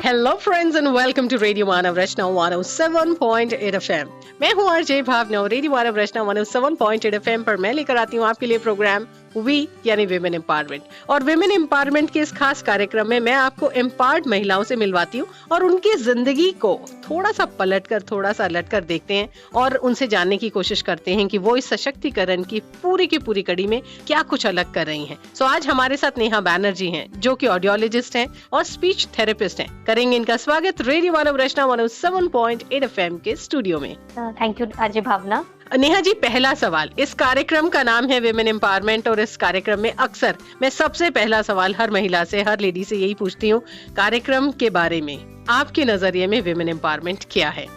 Hello friends and welcome to radio Manav Rachna 107.8 FM. मैं हूं RJ Bhavna. Radio Manav Rachna 107.8 FM पर मैं लेकर आती हूं आपके लिए प्रोग्राम वी यानी विमेन एम्पावरमेंट। और विमेन एम्पावरमेंट के इस खास कार्यक्रम में मैं आपको एम्पावर्ड महिलाओं से मिलवाती हूं और उनकी जिंदगी को थोड़ा सा पलटकर, थोड़ा सा अलटकर देखते हैं और उनसे जानने की कोशिश करते हैं कि वो इस सशक्तिकरण की पूरी कड़ी में क्या कुछ अलग कर रही हैं। सो आज हमारे साथ नेहा बैनर्जी हैं, जो कि ऑडियोलॉजिस्ट हैं और स्पीच थेरेपिस्ट हैं। करेंगे इनका स्वागत रेडियो मानव रचना 107.8 एफएम के स्टूडियो में। थैंक यू आरजे भावना। नेहा जी, पहला सवाल, इस कार्यक्रम का नाम है विमेन एम्पावरमेंट और इस कार्यक्रम में अक्सर मैं सबसे पहला सवाल हर महिला से, हर लेडी से यही पूछती हूँ, कार्यक्रम के बारे में आपके नजरिए में विमेन एम्पावरमेंट क्या है?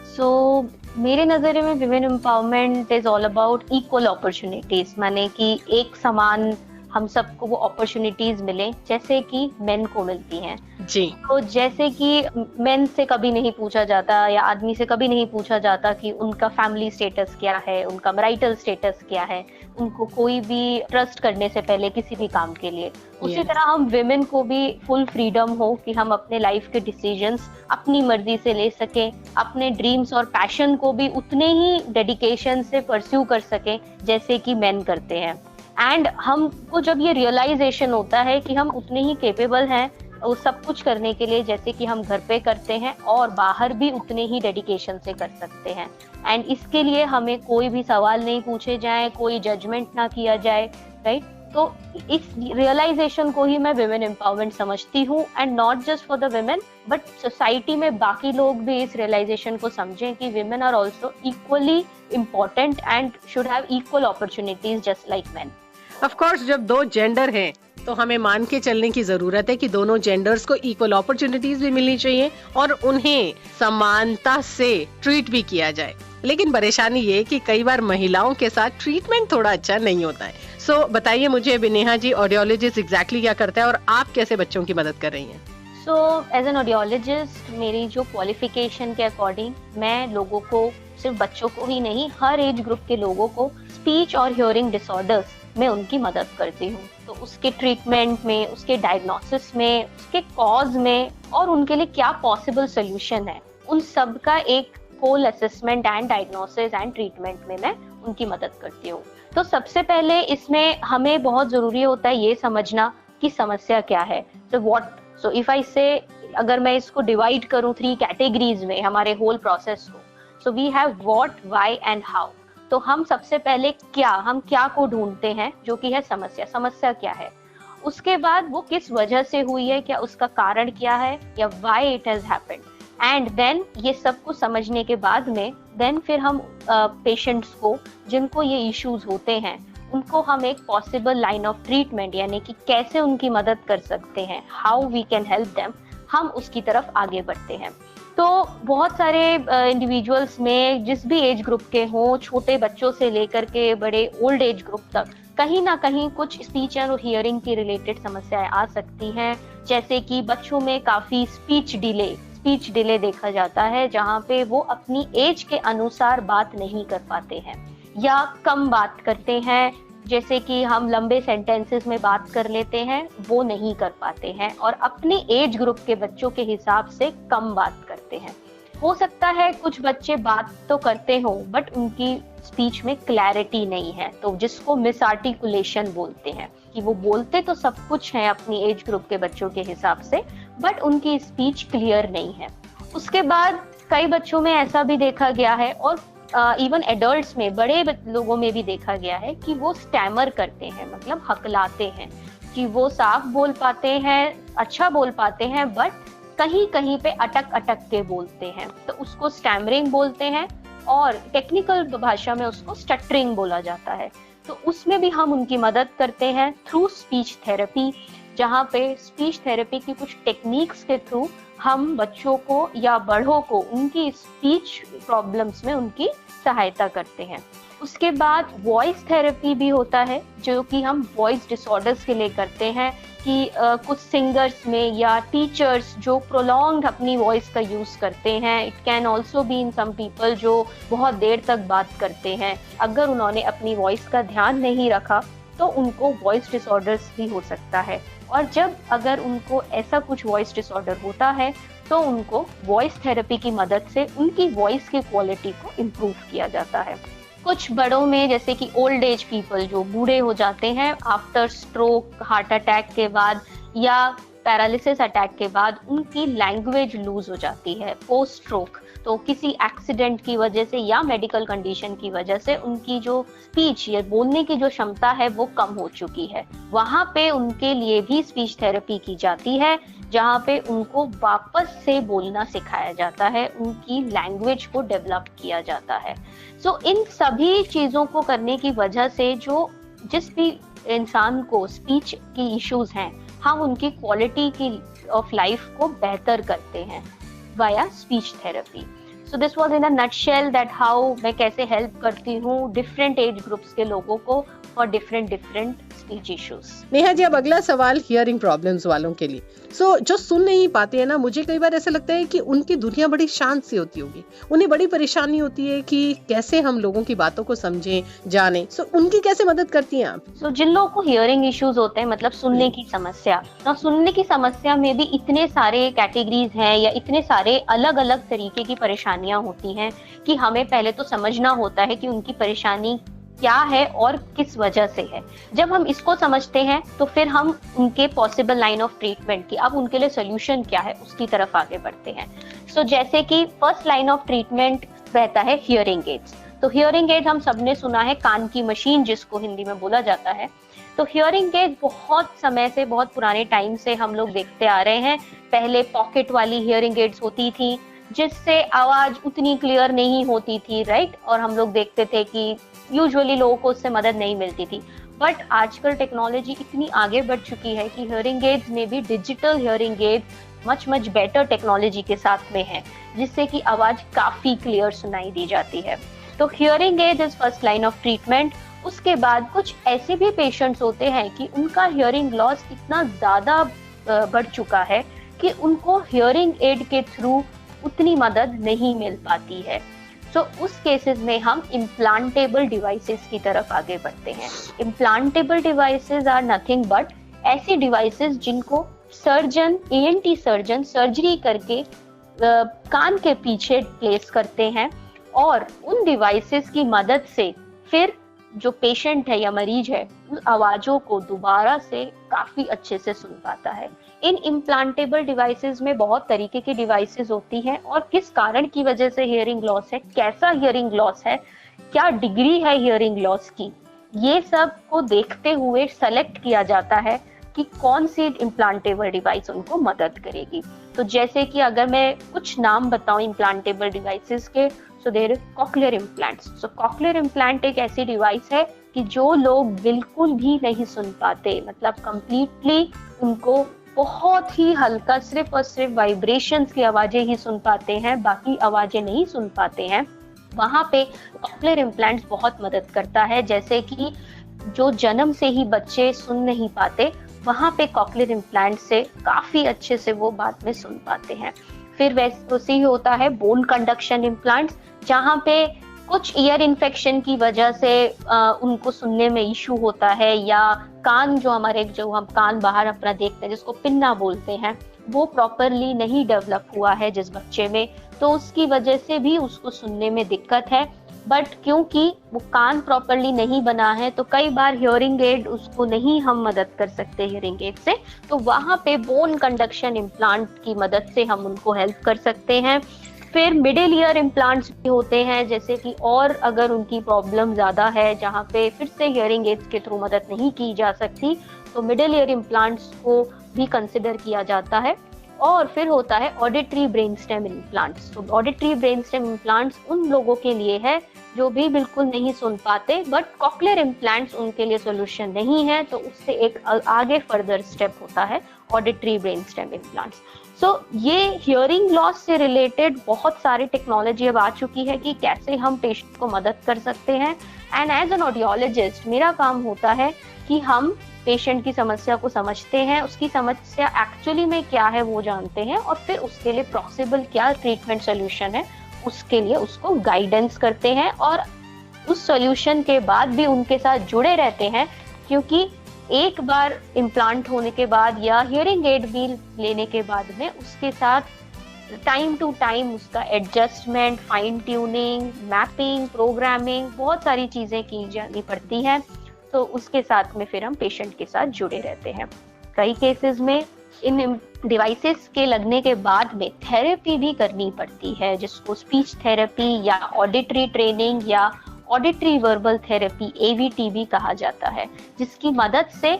मेरे नजरिए में women empowerment is all about equal opportunities, माने कि एक समान हम सबको वो अपॉर्चुनिटीज मिले जैसे कि मेन को मिलती हैं जी। तो जैसे कि मेन से कभी नहीं पूछा जाता या आदमी से कभी नहीं पूछा जाता कि उनका फैमिली स्टेटस क्या है, उनका मैरिटल स्टेटस क्या है, उनको कोई भी ट्रस्ट करने से पहले किसी भी काम के लिए। उसी तरह हम विमेन को भी फुल फ्रीडम हो कि हम अपने लाइफ के डिसीजंस अपनी मर्जी से ले सकें, अपने ड्रीम्स और पैशन को भी उतने ही डेडिकेशन से परस्यू कर सकें जैसे कि मेन करते हैं। एंड हमको जब ये रियलाइजेशन होता है कि हम उतने ही केपेबल हैं वो सब कुछ करने के लिए जैसे कि हम घर पे करते हैं और बाहर भी उतने ही डेडिकेशन से कर सकते हैं, एंड इसके लिए हमें कोई भी सवाल नहीं पूछे जाए, कोई जजमेंट ना किया जाए, राइट। तो इस रियलाइजेशन को ही मैं विमेन एम्पावरमेंट समझती हूँ, and not just for the women but society में बाकी लोग भी इस रियलाइजेशन को समझें कि women are also equally important and should have equal opportunities just like men. Of course, जब दो जेंडर हैं तो हमें मान के चलने की जरूरत है कि दोनों जेंडर्स को इक्वल अपॉर्चुनिटीज भी मिलनी चाहिए और उन्हें समानता से ट्रीट भी किया जाए। लेकिन परेशानी ये कि कई बार महिलाओं के साथ ट्रीटमेंट थोड़ा अच्छा नहीं होता है। सो बताइए मुझे नेहा जी, ऑडियोलॉजिस्ट एग्जैक्टली क्या करता है और आप कैसे बच्चों की मदद कर रही हैं? सो एज एन ऑडियोलॉजिस्ट मेरी जो क्वालिफिकेशन के अकॉर्डिंग मैं लोगों को, सिर्फ बच्चों को ही नहीं, हर एज ग्रुप के लोगों को स्पीच और हियरिंग डिसऑर्डर्स में उनकी मदद करती हूँ। तो उसके ट्रीटमेंट में, उसके डायग्नोसिस में, उसके कॉज में और उनके लिए क्या पॉसिबल सोल्यूशन है, उन सब का एक whole assessment and diagnosis and treatment में मैं उनकी मदद करती हूँ। तो सबसे पहले इसमें हमें बहुत जरूरी होता है ये समझना कि समस्या क्या है। सो इफ आई से, अगर मैं इसको डिवाइड करूँ 3 कैटेगरीज में हमारे होल प्रोसेस को, so we have what, why and how. तो हम सबसे पहले हम क्या को ढूंढते हैं जो कि है समस्या क्या है। उसके बाद वो किस वजह से हुई है, क्या उसका कारण क्या है, या why it has happened. And then ये सब कुछ समझने के बाद में देन फिर हम पेशेंट्स को जिनको ये इश्यूज होते हैं उनको हम एक पॉसिबल लाइन ऑफ ट्रीटमेंट, यानी कि कैसे उनकी मदद कर सकते हैं, how we can help them, हम उसकी तरफ आगे बढ़ते हैं। तो बहुत सारे इंडिविजुअल्स में जिस भी एज ग्रुप के हों, छोटे बच्चों से लेकर के बड़े ओल्ड एज ग्रुप तक, कहीं ना कहीं कुछ स्पीच और हियरिंग की रिलेटेड समस्याएं आ सकती हैं। जैसे कि बच्चों में काफी स्पीच डिले देखा जाता है, जहाँ पे वो अपनी एज के अनुसार बात नहीं कर पाते हैं या कम बात करते हैं। जैसे कि हम लंबे सेंटेंसेस में बात कर लेते हैं, वो नहीं कर पाते हैं और अपनी एज ग्रुप के बच्चों के हिसाब से कम बात करते हैं। हो सकता है कुछ बच्चे बात तो करते हो बट उनकी स्पीच में क्लैरिटी नहीं है, तो जिसको मिस आर्टिकुलेशन बोलते हैं, कि वो बोलते तो सब कुछ है अपनी एज ग्रुप के बच्चों के हिसाब से बट उनकी स्पीच क्लियर नहीं है। उसके बाद कई बच्चों में ऐसा भी देखा गया है और इवन एडल्ट्स में, बड़े लोगों में भी देखा गया है कि वो स्टैमर करते हैं, मतलब हकलाते हैं, कि वो साफ बोल पाते हैं, अच्छा बोल पाते हैं बट कहीं कहीं पे अटक के बोलते हैं, तो उसको स्टैमरिंग बोलते हैं और टेक्निकल भाषा में उसको स्टटरिंग बोला जाता है। तो उसमें भी हम उनकी मदद करते हैं थ्रू स्पीच थेरेपी, जहाँ पे स्पीच थेरेपी की कुछ टेक्निक्स के थ्रू हम बच्चों को या बड़ों को उनकी स्पीच प्रॉब्लम्स में उनकी सहायता करते हैं। उसके बाद वॉइस थेरेपी भी होता है जो कि हम वॉइस डिसऑर्डर्स के लिए करते हैं, कि कुछ सिंगर्स में या टीचर्स जो प्रोलॉन्ग्ड अपनी वॉइस का यूज करते हैं, it can also be in some people जो बहुत देर तक बात करते हैं, अगर उन्होंने अपनी वॉइस का ध्यान नहीं रखा तो उनको वॉइस डिसऑर्डर्स भी हो सकता है। और जब अगर उनको ऐसा कुछ वॉइस डिसऑर्डर होता है तो उनको वॉइस थेरेपी की मदद से उनकी वॉइस की क्वालिटी को इम्प्रूव किया जाता है। कुछ बड़ों में जैसे कि ओल्ड एज पीपल जो बूढ़े हो जाते हैं आफ्टर स्ट्रोक, हार्ट अटैक के बाद या पैरालिसिस अटैक के बाद उनकी लैंग्वेज लूज हो जाती है पोस्ट स्ट्रोक, तो किसी एक्सीडेंट की वजह से या मेडिकल कंडीशन की वजह से उनकी जो स्पीच या बोलने की जो क्षमता है वो कम हो चुकी है। वहां पे उनके लिए भी स्पीच थेरेपी की जाती है, जहां पे उनको वापस से बोलना सिखाया जाता है, उनकी लैंग्वेज को डेवलप किया जाता है। सो इन सभी चीजों को करने की वजह से जो जिस भी इंसान को स्पीच की इश्यूज हैं, हम उनकी क्वालिटी की ऑफ लाइफ को बेहतर करते हैं via speech therapy. So this was in a nutshell that how मैं कैसे हेल्प करती हूँ डिफरेंट एज ग्रुप्स के लोगों को for different speech issues. Neha ji, अब अगला सवाल हियरिंग प्रॉब्लम्स वालों के लिए। जो सुन नहीं पाते हैं ना, मुझे कई बार ऐसा लगता है कि उनकी दुनिया बड़ी शांत सी होती होगी, उन्हें बड़ी परेशानी होती है कि कैसे हम लोगों की बातों को समझें, जानें। उनकी कैसे मदद करती हैं आप? जिन लोगों को हियरिंग इश्यूज होते हैं, मतलब सुनने की समस्या, तो सुनने की समस्या में भी इतने सारे कैटेगरीज हैं या इतने सारे अलग अलग तरीके की परेशानियां होती हैं कि हमें पहले तो समझना होता है कि उनकी परेशानी क्या है और किस वजह से है। जब हम इसको समझते हैं तो फिर हम उनके पॉसिबल लाइन ऑफ ट्रीटमेंट की, अब उनके लिए सोल्यूशन क्या है, उसकी तरफ आगे बढ़ते हैं। जैसे कि फर्स्ट लाइन ऑफ ट्रीटमेंट रहता है हियरिंग एड्स। तो हियरिंग एड हम सबने सुना है, कान की मशीन जिसको हिंदी में बोला जाता है। तो हियरिंग एड बहुत समय से, बहुत पुराने टाइम से हम लोग देखते आ रहे हैं। पहले पॉकेट वाली हियरिंग एड्स होती थी जिससे आवाज उतनी क्लियर नहीं होती थी, राइट, और हम लोग देखते थे कि यूजुअली लोगों को उससे मदद नहीं मिलती थी। बट आजकल टेक्नोलॉजी इतनी आगे बढ़ चुकी है कि हियरिंग एड्स में भी digital hearing aids much better technology के साथ में है, जिससे कि आवाज काफी क्लियर सुनाई दी जाती है। तो hearing aid is first line of treatment. उसके बाद कुछ ऐसे भी पेशेंट्स होते हैं कि उनका हियरिंग लॉस इतना ज्यादा बढ़ चुका है कि उनको हियरिंग एड के थ्रू उतनी मदद नहीं मिल पाती है। उस केसेस में हम इम्प्लांटेबल डिवाइसेस की तरफ आगे बढ़ते हैं। Implantable devices are nothing but ऐसी डिवाइसेस जिनको सर्जन, ENT सर्जन सर्जरी करके कान के पीछे प्लेस करते हैं और उन डिवाइसेस की मदद से फिर जो पेशेंट है या मरीज है उन आवाजों को दोबारा से काफी अच्छे से सुन पाता है। इन इम्प्लांटेबल डिवाइसेस में बहुत तरीके की डिवाइसेस होती हैं और किस कारण की वजह से हियरिंग लॉस है, कैसा हियरिंग लॉस है, क्या डिग्री है हियरिंग लॉस की, ये सब को देखते हुए सेलेक्ट किया जाता है कि कौन सी इम्प्लांटेबल डिवाइस उनको मदद करेगी। तो जैसे कि अगर मैं कुछ नाम बताऊं इम्प्लांटेबल डिवाइसेस के, so there is cochlear implants. So cochlear implant एक ऐसी डिवाइस है कि जो लोग बिल्कुल भी नहीं सुन पाते, मतलब कंप्लीटली उनको बहुत ही हल्का सिर्फ और सिर्फ वाइब्रेशंस की आवाजें ही सुन पाते हैं, बाकी आवाजें नहीं सुन पाते हैं, वहां पे कॉक्लियर इम्प्लांट्स बहुत मदद करता है। जैसे कि जो जन्म से ही बच्चे सुन नहीं पाते, वहां पे कॉक्लियर इम्प्लांट से काफी अच्छे से वो बाद में सुन पाते हैं। फिर वैसे ही होता है बोन कंडक्शन इम्प्लांट्स, जहाँ पे कुछ ईयर इन्फेक्शन की वजह से उनको सुनने में इशू होता है, या कान जो हम कान बाहर अपना देखते हैं जिसको पिन्ना बोलते हैं, वो प्रॉपरली नहीं डेवलप हुआ है जिस बच्चे में, तो उसकी वजह से भी उसको सुनने में दिक्कत है। बट क्योंकि वो कान प्रॉपरली नहीं बना है तो कई बार हियरिंग एड उसको नहीं हम मदद कर सकते हियरिंग एड से, तो वहां पे बोन कंडक्शन इम्प्लांट की मदद से हम उनको हेल्प कर सकते हैं। फिर मिडिल ईयर इम्प्लांट्स भी होते हैं, जैसे कि और अगर उनकी प्रॉब्लम ज़्यादा है जहाँ पे फिर से हियरिंग एड्स के थ्रू मदद नहीं की जा सकती, तो मिडिल ईयर इम्प्लांट्स को भी कंसिडर किया जाता है। और फिर होता है ऑडिटरी ब्रेन स्टेम इम्प्लांट्स। तो ऑडिटरी ब्रेन स्टेम इम्प्लांट्स उन लोगों के लिए है जो भी बिल्कुल नहीं सुन पाते, बट कॉक्लियर इम्प्लांट्स उनके लिए सोल्यूशन नहीं है, तो उससे एक आगे फर्दर स्टेप होता है ऑडिटरी ब्रेन स्टेम इम्प्लांट्स। ये हियरिंग लॉस से रिलेटेड बहुत सारी टेक्नोलॉजी अब आ चुकी है कि कैसे हम पेशेंट को मदद कर सकते हैं। एंड एज एन ऑडियोलॉजिस्ट मेरा काम होता है कि हम पेशेंट की समस्या को समझते हैं, उसकी समस्या एक्चुअली में क्या है वो जानते हैं, और फिर उसके लिए पॉसिबल क्या ट्रीटमेंट सोल्यूशन है उसके लिए उसको गाइडेंस करते हैं, और उस सॉल्यूशन के बाद भी उनके साथ जुड़े रहते हैं, क्योंकि एक बार इम्प्लांट होने के बाद या हियरिंग एड भी लेने के बाद में उसके साथ टाइम टू टाइम उसका adjustment, fine tuning, mapping, programming, बहुत सारी चीजें की जानी पड़ती हैं। तो उसके साथ में फिर हम पेशेंट के साथ जुड़े रहते हैं। कई केसेस में इन डिवाइसेस के लगने के बाद में थेरेपी भी करनी पड़ती है, जिसको स्पीच थेरेपी या ऑडिटरी ट्रेनिंग या ऑडिटरी वर्बल थेरेपी AVT भी कहा जाता है, जिसकी मदद से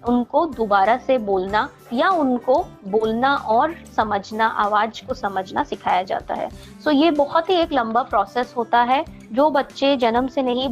उनको दोबारा से बोलना या उनको बोलना और समझना, आवाज को समझना सिखाया जाता है। सो ये बहुत ही एक लंबा प्रोसेस होता है। जो बच्चे जन्म से नहीं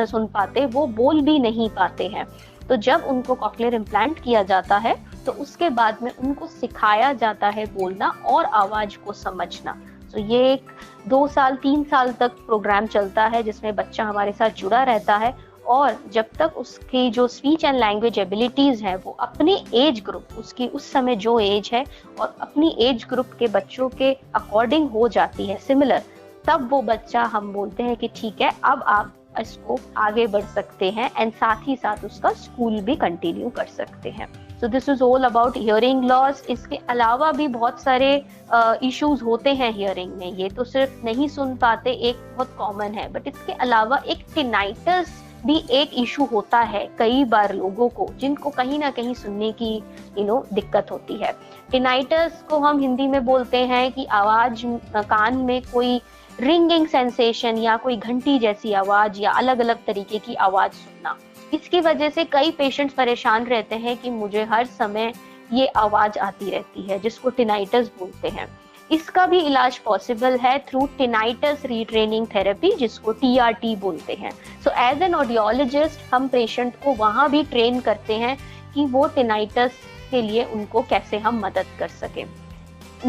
सुन पाते वो बोल भी नहीं पाते हैं। तो जब उनको कॉक्लियर इम्प्लांट किया जाता है तो उसके बाद में उनको सिखाया जाता है बोलना और आवाज को समझना। तो ये एक 2 साल 3 साल तक प्रोग्राम चलता है जिसमें बच्चा हमारे साथ जुड़ा रहता है, और जब तक उसकी जो स्पीच एंड लैंग्वेज एबिलिटीज हैं वो अपनी एज ग्रुप, उसकी उस समय जो एज है और अपनी एज ग्रुप के बच्चों के अकॉर्डिंग हो जाती है सिमिलर, तब वो बच्चा हम बोलते हैं कि ठीक है अब आप इसको आगे बढ़ सकते हैं एंड साथ ही साथ उसका स्कूल भी कंटिन्यू कर सकते हैं। So this is all about hearing loss. इसके अलावा भी बहुत सारे इश्यूज होते हैं हियरिंग में। ये तो सिर्फ नहीं सुन पाते एक बहुत कॉमन है, बट इसके अलावा एक टिनाइटस भी एक इशू होता है कई बार लोगों को, जिनको कहीं ना कहीं सुनने की दिक्कत होती है। टिनाइटस को हम हिंदी में बोलते हैं कि आवाज, कान में कोई रिंगिंग सेंसेशन या कोई घंटी जैसी आवाज या अलग अलग तरीके की आवाज सुनना। इसकी वजह से कई पेशेंट्स परेशान रहते हैं कि मुझे हर समय ये आवाज आती रहती है, जिसको टिनाइटस बोलते हैं। इसका भी इलाज पॉसिबल है थ्रू टिनाइटस रीट्रेनिंग थेरेपी, जिसको TRT बोलते हैं। सो एज एन ऑडियोलॉजिस्ट हम पेशेंट को वहां भी ट्रेन करते हैं कि वो टिनाइटस के लिए उनको कैसे हम मदद कर सकें।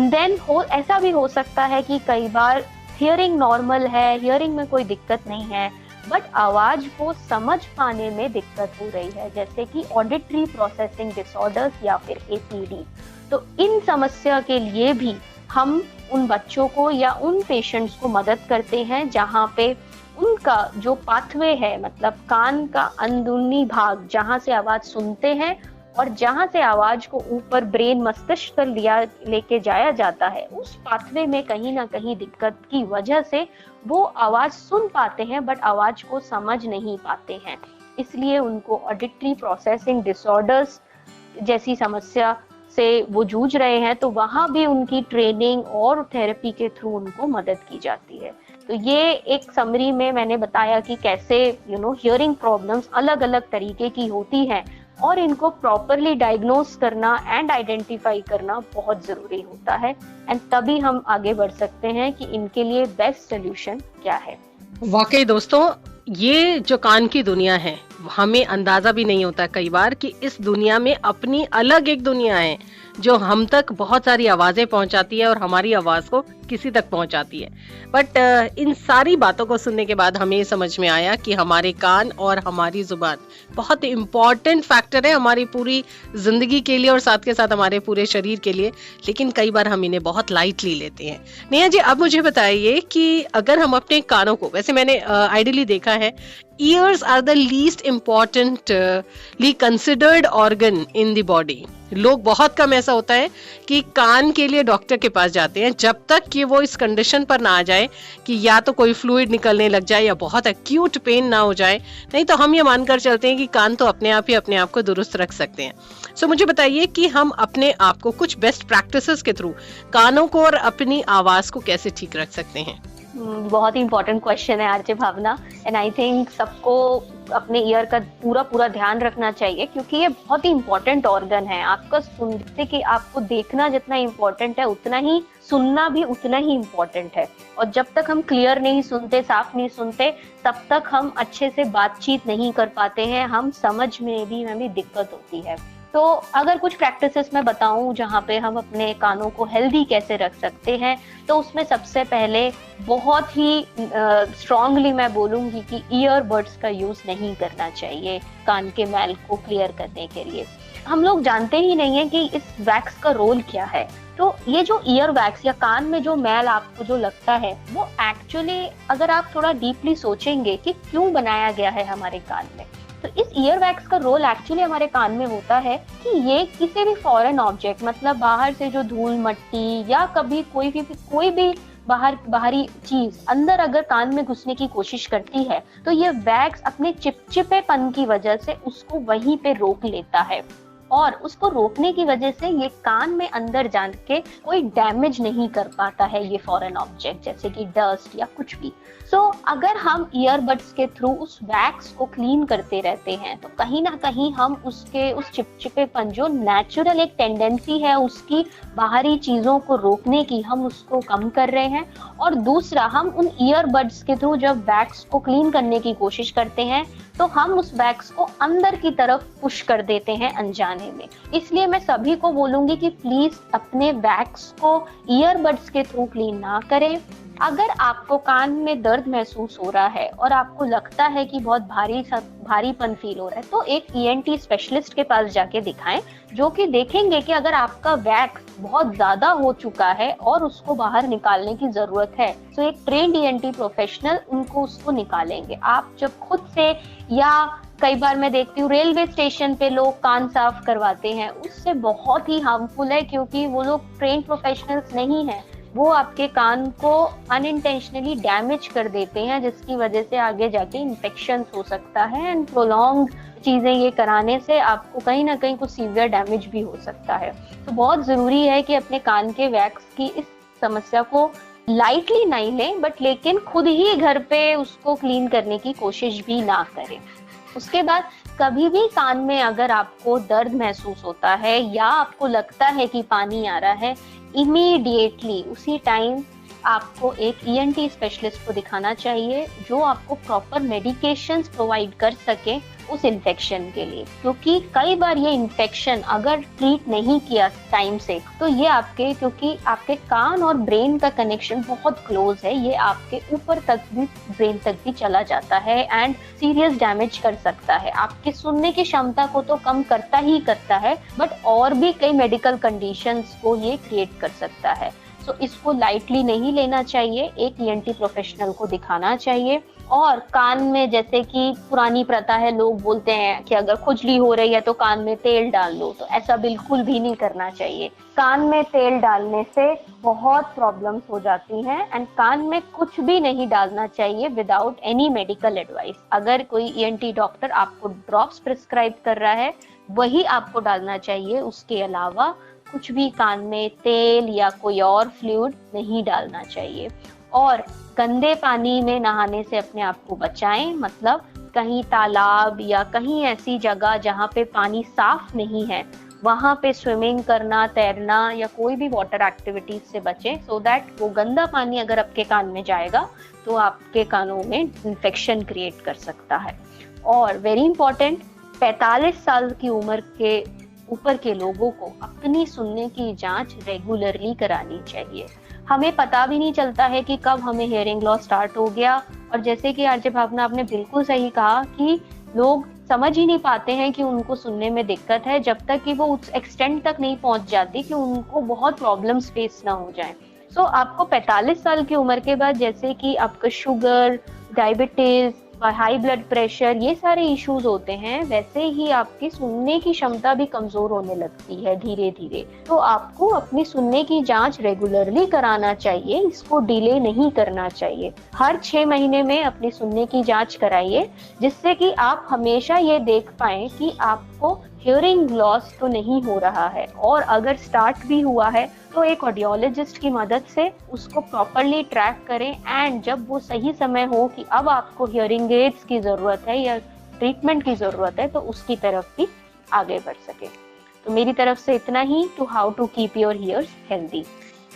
देन ऐसा भी हो सकता है कि कई बार हियरिंग नॉर्मल है, हियरिंग में कोई दिक्कत नहीं है, बट आवाज को समझ पाने में दिक्कत हो रही है, जैसे कि ऑडिटरी प्रोसेसिंग डिसऑर्डर्स या फिर APD। तो इन समस्या के लिए भी हम उन बच्चों को या उन पेशेंट्स को मदद करते हैं जहाँ पे उनका जो पाथवे है, मतलब कान का अंदरूनी भाग जहाँ से आवाज सुनते हैं और जहाँ से आवाज को ऊपर ब्रेन, मस्तिष्क तक लेके जाया जाता है, उस पाथवे में कहीं ना कहीं दिक्कत की वजह से वो आवाज सुन पाते हैं बट आवाज को समझ नहीं पाते हैं। इसलिए उनको ऑडिटरी प्रोसेसिंग डिसऑर्डर्स जैसी समस्या से वो जूझ रहे हैं, तो वहाँ भी उनकी ट्रेनिंग और थेरेपी के थ्रू उनको मदद की जाती है। तो ये एक समरी में मैंने बताया कि कैसे हियरिंग प्रॉब्लम्स अलग अलग तरीके की होती हैं और इनको प्रॉपरली डायग्नोस करना एंड आइडेंटिफाई करना बहुत जरूरी होता है, एंड तभी हम आगे बढ़ सकते हैं कि इनके लिए बेस्ट सोल्यूशन क्या है। वाकई दोस्तों, ये जो कान की दुनिया है, हमें अंदाजा भी नहीं होता कई बार कि इस दुनिया में अपनी अलग एक दुनिया है जो हम तक बहुत सारी आवाजें पहुंचाती है और हमारी आवाज को किसी तक पहुंचाती है। बट इन सारी बातों को सुनने के बाद हमें समझ में आया कि हमारे कान और हमारी जुबान बहुत इम्पोर्टेंट फैक्टर है हमारी पूरी जिंदगी के लिए और साथ के साथ हमारे पूरे शरीर के लिए, लेकिन कई बार हम इन्हें बहुत लाइटली लेते हैं। नेहा जी, अब मुझे बताइए कि अगर हम अपने कानों को, वैसे मैंने आइडियली देखा है ears are the least importantly considered organ in the body। लोग बहुत कम ऐसा होता है कि कान के लिए डॉक्टर के पास जाते हैं जब तक कि वो इस कंडीशन पर ना आ जाए कि या तो कोई फ्लूइड निकलने लग जाए या बहुत एक्यूट पेन ना हो जाए, नहीं तो हम ये मानकर चलते हैं कि कान तो अपने आप ही अपने आप को दुरुस्त रख सकते हैं। सो मुझे बताइए कि हम अपने आप को कुछ बेस्ट प्रैक्टिसेस के थ्रू कानों को और अपनी आवाज को कैसे ठीक रख सकते हैं? बहुत ही इंपॉर्टेंट क्वेश्चन है RJ Bhavna, and I think सबको अपने ईयर का पूरा ध्यान रखना चाहिए, क्योंकि ये बहुत ही इंपॉर्टेंट ऑर्गन है। आपका सुनते कि आपको देखना जितना इम्पोर्टेंट है, उतना ही सुनना भी उतना ही इम्पोर्टेंट है। और जब तक हम क्लियर नहीं सुनते, साफ नहीं सुनते, तब तक हम अच्छे से बातचीत नहीं कर पाते हैं, हम समझ में भी हमें दिक्कत होती है। तो अगर कुछ प्रैक्टिसेस मैं बताऊं जहाँ पे हम अपने कानों को हेल्दी कैसे रख सकते हैं, तो उसमें सबसे पहले बहुत ही स्ट्रांगली मैं बोलूंगी कि ईयरबड्स का यूज नहीं करना चाहिए कान के मैल को क्लियर करने के लिए। हम लोग जानते ही नहीं है कि इस वैक्स का रोल क्या है। तो ये जो ईयर वैक्स या कान में जो मैल आपको जो लगता है, वो एक्चुअली अगर आप थोड़ा डीपली सोचेंगे कि क्यों बनाया गया है हमारे कान में, तो इस ईयर वैक्स का रोल एक्चुअली हमारे कान में होता है कि ये किसी भी फॉरेन ऑब्जेक्ट, मतलब बाहर से जो धूल मट्टी या कभी कोई भी बाहरी चीज अंदर अगर कान में घुसने की कोशिश करती है, तो ये वैक्स अपने चिपचिपेपन की वजह से उसको वहीं पे रोक लेता है, और उसको रोकने की वजह से ये कान में अंदर जान के कोई डैमेज नहीं कर पाता है ये फॉरेन ऑब्जेक्ट, जैसे कि डस्ट या कुछ भी। सो अगर हम ईयरबड्स के थ्रू उस वैक्स को क्लीन करते रहते हैं, तो कहीं ना कहीं हम उसके उस चिपचिपेपन, जो नेचुरल एक टेंडेंसी है उसकी बाहरी चीजों को रोकने की, हम उसको कम कर रहे हैं। और दूसरा, हम उन ईयरबड्स के थ्रू जब वैक्स को क्लीन करने की कोशिश करते हैं, तो हम उस वैक्स को अंदर की तरफ पुश कर देते हैं अनजाने में। इसलिए मैं सभी को बोलूंगी कि प्लीज अपने वैक्स को ईयरबड्स के थ्रू क्लीन ना करें। अगर आपको कान में दर्द महसूस हो रहा है और आपको लगता है कि बहुत भारीपन फील हो रहा है, तो एक ईएनटी स्पेशलिस्ट के पास जाके दिखाएं, जो कि देखेंगे कि अगर आपका वैक्स बहुत ज्यादा हो चुका है और उसको बाहर निकालने की जरूरत है, तो एक ट्रेन्ड ईएनटी प्रोफेशनल उनको उसको निकालेंगे। आप जब खुद से, या कई बार मैं देखती हूँ रेलवे स्टेशन पे लोग कान साफ करवाते हैं, उससे बहुत ही हार्मफुल है, क्योंकि वो लोग ट्रेन प्रोफेशनल्स नहीं है, वो आपके कान को अनइंटेंशनली डैमेज कर देते हैं, जिसकी वजह से आगे जाके इन्फेक्शन हो सकता है, एंड प्रोलॉन्ग चीजें ये कराने से आपको कहीं ना कहीं कुछ सीवियर डैमेज भी हो सकता है। तो बहुत जरूरी है कि अपने कान के वैक्स की इस समस्या को लाइटली नहीं लें, बट लेकिन खुद ही घर पे उसको क्लीन करने की कोशिश भी ना करें। उसके बाद कभी भी कान में अगर आपको दर्द महसूस होता है या आपको लगता है कि पानी आ रहा है, इमीडिएटली उसी टाइम आपको एक ईएनटी स्पेशलिस्ट को दिखाना चाहिए, जो आपको प्रॉपर मेडिकेशंस प्रोवाइड कर सके उस इन्फेक्शन के लिए। क्योंकि कई बार ये इन्फेक्शन अगर ट्रीट नहीं किया टाइम से, तो ये आपके, क्योंकि आपके कान और ब्रेन का कनेक्शन बहुत क्लोज है, ये आपके ऊपर तक भी, ब्रेन तक भी चला जाता है एंड सीरियस डैमेज कर सकता है। आपके सुनने की क्षमता को तो कम करता ही करता है, बट और भी कई मेडिकल कंडीशंस को ये क्रिएट कर सकता है। तो इसको लाइटली नहीं लेना चाहिए, एक ईएनटी प्रोफेशनल को दिखाना चाहिए। और कान में, जैसे कि पुरानी प्रथा है, लोग बोलते हैं कि अगर खुजली हो रही है तो कान में तेल डाल लो, तो ऐसा बिल्कुल भी नहीं करना चाहिए। कान में तेल डालने से बहुत प्रॉब्लम्स हो जाती हैं, एंड कान में कुछ भी नहीं डालना चाहिए विदाउट एनी मेडिकल एडवाइस। अगर कोई ईएनटी डॉक्टर आपको ड्रॉप्स प्रिस्क्राइब कर रहा है, वही आपको डालना चाहिए, उसके अलावा कुछ भी कान में तेल या कोई और फ्लूइड नहीं डालना चाहिए। और गंदे पानी में नहाने से अपने आप को बचाएं, मतलब कहीं तालाब या कहीं ऐसी जगह जहाँ पे पानी साफ नहीं है, वहां पे स्विमिंग करना, तैरना या कोई भी वाटर एक्टिविटीज से बचें, सो दैट वो गंदा पानी अगर आपके कान में जाएगा तो आपके कानों में इन्फेक्शन क्रिएट कर सकता है। और वेरी इंपॉर्टेंट, 45 साल की उम्र के ऊपर के लोगों को अपनी सुनने की जांच रेगुलरली करानी चाहिए। हमें पता भी नहीं चलता है कि कब हमें हियरिंग लॉस स्टार्ट हो गया। और जैसे कि आरजे भावना आपने बिल्कुल सही कहा कि लोग समझ ही नहीं पाते हैं कि उनको सुनने में दिक्कत है, जब तक कि वो उस एक्सटेंट तक नहीं पहुंच जाती कि उनको बहुत प्रॉब्लम्स फेस ना हो जाए। सो आपको 45 साल की उम्र के बाद, जैसे कि आपका sugar, diabetes, high blood pressure, ये सारे इश्यूज होते हैं, वैसे ही आपकी सुनने की क्षमता भी कमजोर होने लगती है धीरे धीरे। तो आपको अपनी सुनने की जांच रेगुलरली कराना चाहिए, इसको डिले नहीं करना चाहिए। हर 6 महीने में अपनी सुनने की जांच कराइए, जिससे कि आप हमेशा ये देख पाएं कि आपको हियरिंग लॉस तो नहीं हो रहा है, और अगर स्टार्ट भी हुआ है तो एक ऑडियोलॉजिस्ट की मदद से उसको प्रॉपरली ट्रैक करें, एंड जब वो सही समय हो कि अब आपको हियरिंग एड्स की जरूरत है या ट्रीटमेंट की जरूरत है, तो उसकी तरफ भी आगे बढ़ सके। तो मेरी तरफ से इतना ही, to how to keep your ears healthy.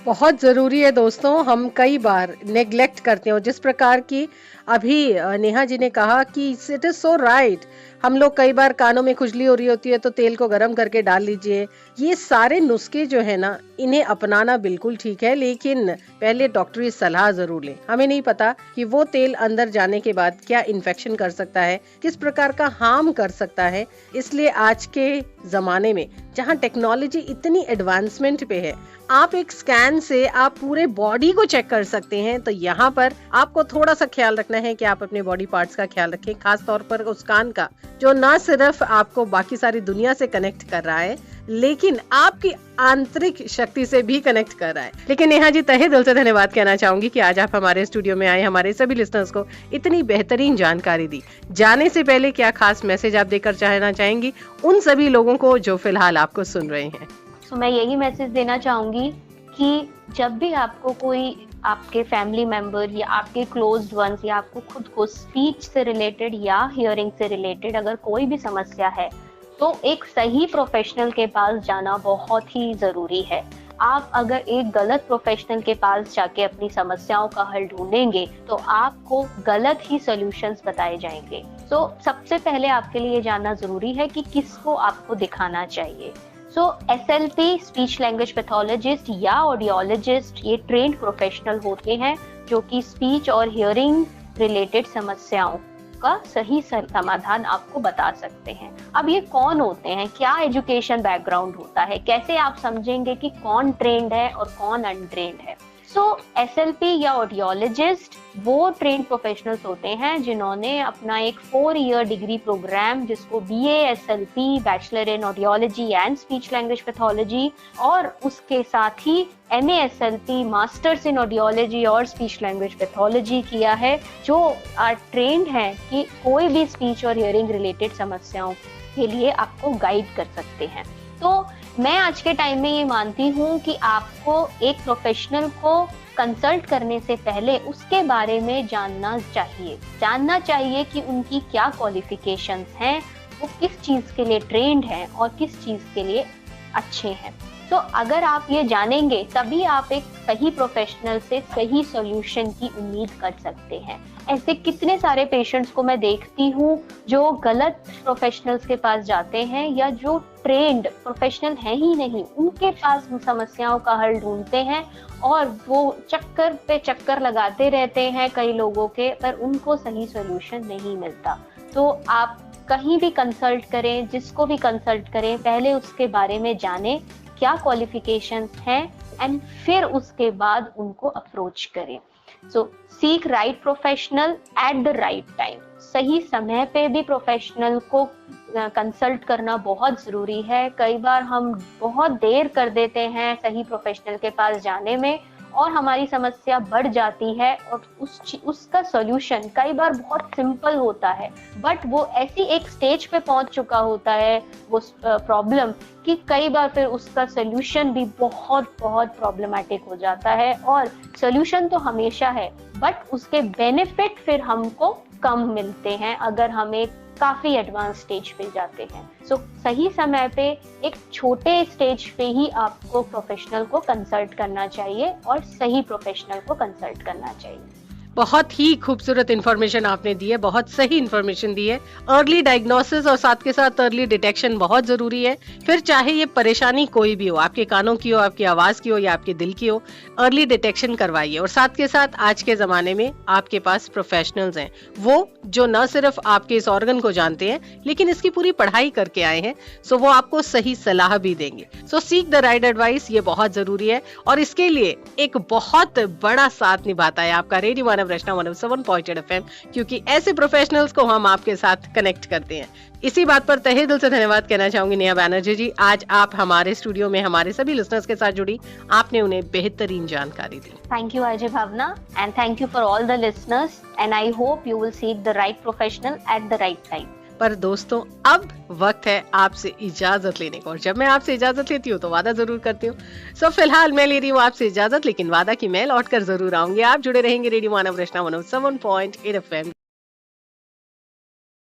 बहुत जरूरी है दोस्तों, हम कई बार नेग्लेक्ट करते हो, जिस प्रकार की अभी नेहा जी ने कहा कि इट इज सो राइट। हम लोग कई बार कानों में खुजली हो रही होती है तो तेल को गर्म करके डाल लीजिए। ये सारे नुस्खे जो है ना, इन्हें अपनाना बिल्कुल ठीक है, लेकिन पहले डॉक्टरी सलाह जरूर लें। हमें नहीं पता कि वो तेल अंदर जाने के बाद क्या इन्फेक्शन कर सकता है, किस प्रकार का हार्म कर सकता है। इसलिए आज के जमाने में जहाँ टेक्नोलॉजी इतनी एडवांसमेंट पे है, आप एक स्कैन से आप पूरे बॉडी को चेक कर सकते हैं। तो यहाँ पर आपको थोड़ा सा ख्याल रखना है कि आप अपने बॉडी पार्ट्स का ख्याल रखें, खास तौर पर उस कान का जो न सिर्फ आपको बाकी सारी दुनिया से कनेक्ट कर रहा है, लेकिन आपकी आंतरिक शक्ति से भी कनेक्ट कर रहा है। लेकिन नेहा जी, तहे दिल से धन्यवाद कहना चाहूंगी कि आज आप हमारे स्टूडियो में आए, हमारे सभी लिसनर्स को इतनी बेहतरीन जानकारी दी। जाने से पहले क्या खास मैसेज आप देकर चाहना चाहेंगी उन सभी लोगों को जो फिलहाल आपको सुन रहे हैं? तो मैं यही मैसेज देना चाहूंगी कि जब भी आपको कोई आपके फैमिली मेंबर या आपके क्लोज्ड वंस या आपको खुद को स्पीच से रिलेटेड या हियरिंग से रिलेटेड अगर कोई भी समस्या है, तो एक सही प्रोफेशनल के पास जाना बहुत ही जरूरी है। आप अगर एक गलत प्रोफेशनल के पास जाके अपनी समस्याओं का हल ढूंढेंगे तो आपको गलत ही सॉल्यूशंस बताए जाएंगे। तो सबसे पहले आपके लिए जानना जरूरी है कि किसको आपको दिखाना चाहिए। SLP स्पीच लैंग्वेज पैथोलॉजिस्ट या ऑडियोलॉजिस्ट ये ट्रेंड प्रोफेशनल होते हैं जो कि स्पीच और हियरिंग रिलेटेड समस्याओं का सही समाधान आपको बता सकते हैं। अब ये कौन होते हैं, क्या एजुकेशन बैकग्राउंड होता है, कैसे आप समझेंगे कि कौन ट्रेंड है और कौन अनट्रेंड है? SLP या ऑडियोलॉजिस्ट वो ट्रेंड प्रोफेशनल्स होते हैं जिन्होंने अपना एक 4 ईयर डिग्री प्रोग्राम जिसको BA SLP bachelor in audiology and speech language pathology और उसके साथ ही MA SLP masters in audiology और स्पीच लैंग्वेज पैथोलॉजी किया है, जो ट्रेंड है कि कोई भी स्पीच और हियरिंग रिलेटेड समस्याओं के लिए आपको गाइड कर सकते हैं। तो मैं आज के टाइम में ये मानती हूँ कि आपको एक प्रोफेशनल को कंसल्ट करने से पहले उसके बारे में जानना चाहिए कि उनकी क्या क्वालिफिकेशंस हैं, वो किस चीज़ के लिए ट्रेंड हैं और किस चीज़ के लिए अच्छे हैं। तो अगर आप ये जानेंगे तभी आप एक सही प्रोफेशनल से सही सॉल्यूशन की उम्मीद कर सकते हैं। ऐसे कितने सारे पेशेंट्स को मैं देखती हूँ जो गलत प्रोफेशनल्स के पास जाते हैं या जो ट्रेंड प्रोफेशनल है ही नहीं, उनके पास समस्याओं का हल ढूंढते हैं और वो चक्कर पे चक्कर लगाते रहते हैं कई लोगों के, पर उनको सही सॉल्यूशन नहीं मिलता। तो आप कहीं भी कंसल्ट करें, जिसको भी कंसल्ट करें, पहले उसके बारे में जानें क्या क्वालिफिकेशंस हैं एंड फिर उसके बाद उनको अप्रोच करें। Seek right professional at the right time. सही समय पे भी प्रोफेशनल को कंसल्ट करना बहुत ज़रूरी है। कई बार हम बहुत देर कर देते हैं सही प्रोफेशनल के पास जाने में और हमारी समस्या बढ़ जाती है और उसका सॉल्यूशन कई बार बहुत सिंपल होता है, बट वो ऐसी एक स्टेज पे पहुंच चुका होता है वो प्रॉब्लम कि कई बार फिर उसका सॉल्यूशन भी बहुत बहुत प्रॉब्लमैटिक हो जाता है। और सॉल्यूशन तो हमेशा है बट उसके बेनिफिट फिर हमको कम मिलते हैं अगर हमें काफी एडवांस स्टेज पे जाते हैं। सही समय पे एक छोटे स्टेज पे ही आपको प्रोफेशनल को कंसल्ट करना चाहिए और सही प्रोफेशनल को कंसल्ट करना चाहिए। बहुत ही खूबसूरत इन्फॉर्मेशन आपने दी है, बहुत सही इन्फॉर्मेशन दी है। अर्ली डायग्नोसिस और साथ के साथ अर्ली डिटेक्शन बहुत जरूरी है। फिर चाहे ये परेशानी कोई भी हो, आपके कानों की हो, आपकी आवाज की हो या आपके दिल की हो, अर्ली डिटेक्शन करवाइए। और साथ के साथ आज के जमाने में आपके पास प्रोफेशनल्स हैं, वो जो न सिर्फ आपके इस ऑर्गन को जानते हैं लेकिन इसकी पूरी पढ़ाई करके आए हैं। वो आपको सही सलाह भी देंगे। सीक द राइट एडवाइस, ये बहुत जरूरी है और इसके लिए एक बहुत बड़ा साथ निभाता है आपका रेडियो मानव रचना 107.8 FM, क्योंकि ऐसे प्रोफेशनल्स को हम आपके साथ कनेक्ट करते हैं। इसी बात पर तहे दिल से धन्यवाद कहना चाहूंगी नेहा बैनर्जी जी, आज आप हमारे स्टूडियो में हमारे सभी लिसनर्स के साथ जुड़ी, आपने उन्हें बेहतरीन जानकारी दी। Thank you Ajay Bhavna and thank you for all the listeners and I hope you will seek the right professional at the right time. पर दोस्तों, अब वक्त है आपसे इजाजत लेने का और जब मैं आपसे इजाजत लेती हूँ तो वादा जरूर करती हूँ। फिलहाल मैं ले रही हूँ आपसे इजाजत, लेकिन वादा की मैं लौट कर जरूर आऊंगी। आप जुड़े रहेंगे रेडियो मानव रचना 107.8 FM